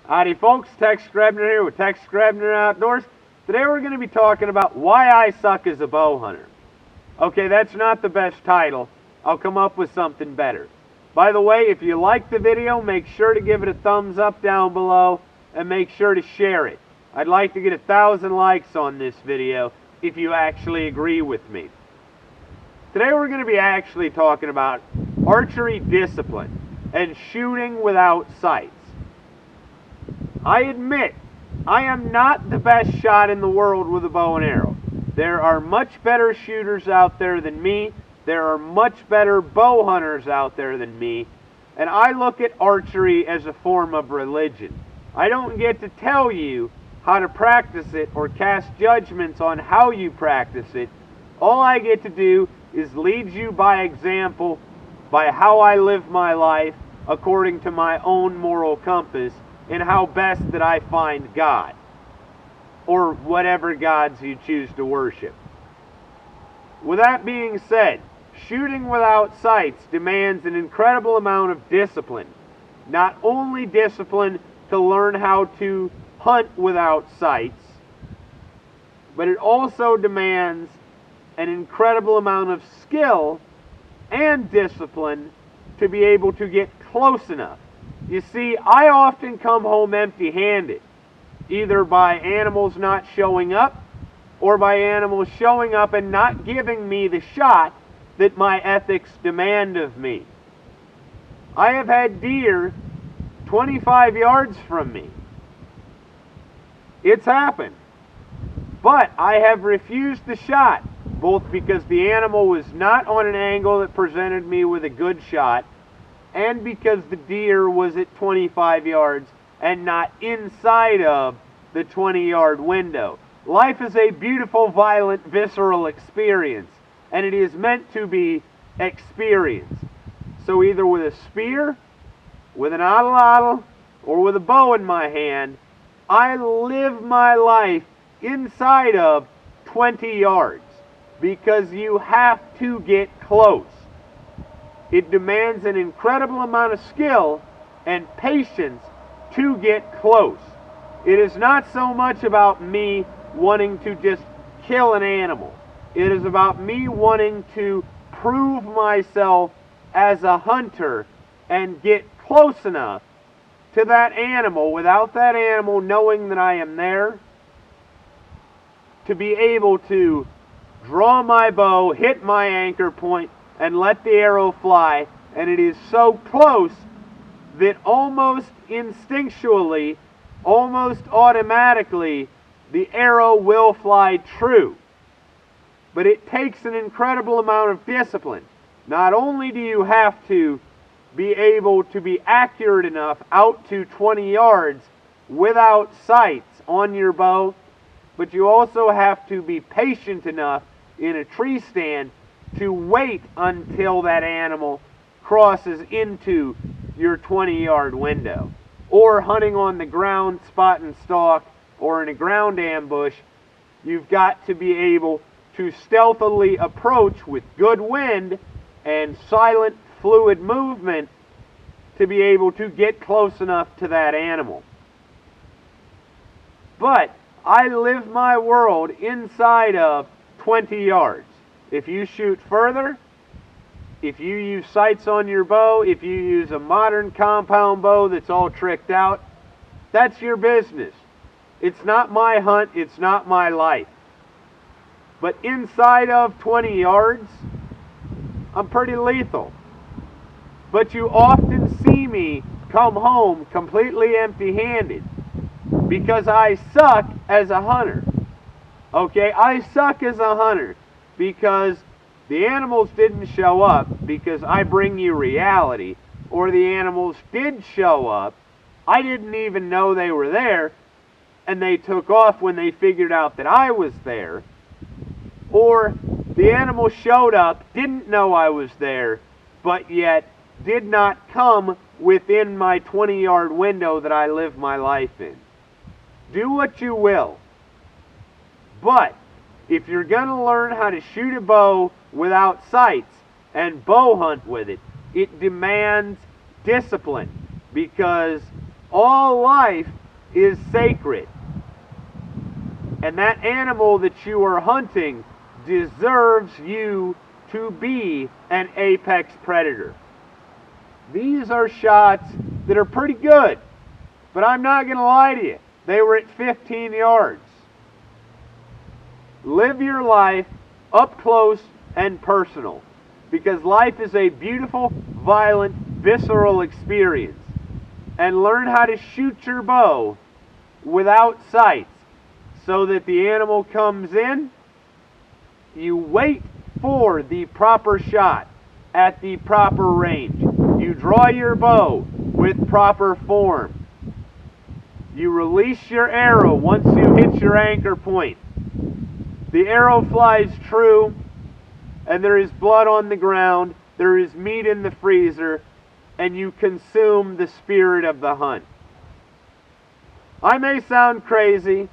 Howdy folks, Tex Grebner here with Tex Grebner Outdoors. Today we're going to be talking about why I suck as a bow hunter. Okay, that's not the best title. I'll come up with something better. By the way, if you like the video, make sure to give it a thumbs up down below and make sure to share it. I'd like to get 1,000 likes on this video if you actually agree with me. Today we're going to be actually talking about archery discipline and shooting without sights. I admit, I am not the best shot in the world with a bow and arrow. There are much better shooters out there than me. There are much better bow hunters out there than me. And I look at archery as a form of religion. I don't get to tell you how to practice it or cast judgments on how you practice it. All I get to do is lead you by example, by how I live my life according to my own moral compass, and how best that I find God, or whatever gods you choose to worship. With that being said, shooting without sights demands an incredible amount of discipline. Not only discipline to learn how to hunt without sights, but it also demands an incredible amount of skill and discipline to be able to get close enough. You see, I often come home empty-handed, either by animals not showing up, or by animals showing up and not giving me the shot that my ethics demand of me. I have had deer 25 yards from me. It's happened. But I have refused the shot, both because the animal was not on an angle that presented me with a good shot, and because the deer was at 25 yards and not inside of the 20-yard window. Life is a beautiful, violent, visceral experience, and it is meant to be experienced. So either with a spear, with an oddle, or with a bow in my hand, I live my life inside of 20 yards, because you have to get close. It demands an incredible amount of skill and patience to get close. It is not so much about me wanting to just kill an animal. It is about me wanting to prove myself as a hunter and get close enough to that animal without that animal knowing that I am there, to be able to draw my bow, hit my anchor point, and let the arrow fly. And it is so close that almost instinctually, almost automatically, the arrow will fly true. But it takes an incredible amount of discipline. Not only do you have to be able to be accurate enough out to 20 yards without sights on your bow, but you also have to be patient enough in a tree stand to wait until that animal crosses into your 20-yard window. Or hunting on the ground, spot and stalk, or in a ground ambush, you've got to be able to stealthily approach with good wind and silent, fluid movement to be able to get close enough to that animal. But I live my world inside of 20 yards. If you shoot further, if you use sights on your bow, if you use a modern compound bow that's all tricked out, that's your business. It's not my hunt, it's not my life. But inside of 20 yards, I'm pretty lethal. But you often see me come home completely empty-handed because I suck as a hunter. Okay, I suck as a hunter because the animals didn't show up because I bring you reality, or the animals did show up, I didn't even know they were there, and they took off when they figured out that I was there, or the animal showed up, didn't know I was there, but yet did not come within my 20-yard window that I live my life in. Do what you will. But if you're going to learn how to shoot a bow without sights and bow hunt with it, it demands discipline, because All life is sacred. And that animal that you are hunting deserves you to be an apex predator. These are shots that are pretty good, but I'm not going to lie to you. They were at 15 yards. Live your life up close and personal, because life is a beautiful, violent, visceral experience. And learn how to shoot your bow without sights, so that the animal comes in, you wait for the proper shot at the proper range. You draw your bow with proper form. You release your arrow once you hit your anchor point. The arrow flies true, and there is blood on the ground, there is meat in the freezer, and you consume the spirit of the hunt. I may sound crazy,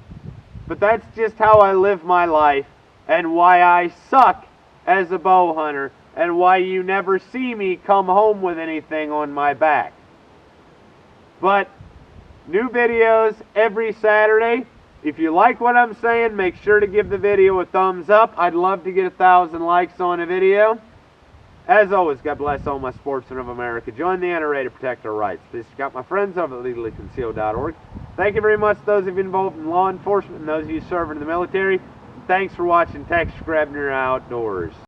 but that's just how I live my life, and why I suck as a bow hunter, and why you never see me come home with anything on my back. But new videos every Saturday. If you like what I'm saying, make sure to give the video a thumbs up. I'd love to get 1,000 likes on a video. As always, God bless all my sportsmen of America. Join the NRA to protect our rights. This has got my friends over at LegallyConcealed.org. Thank you very much to those of you involved in law enforcement and those of you serving in the military. Thanks for watching Tex Grebner Outdoors.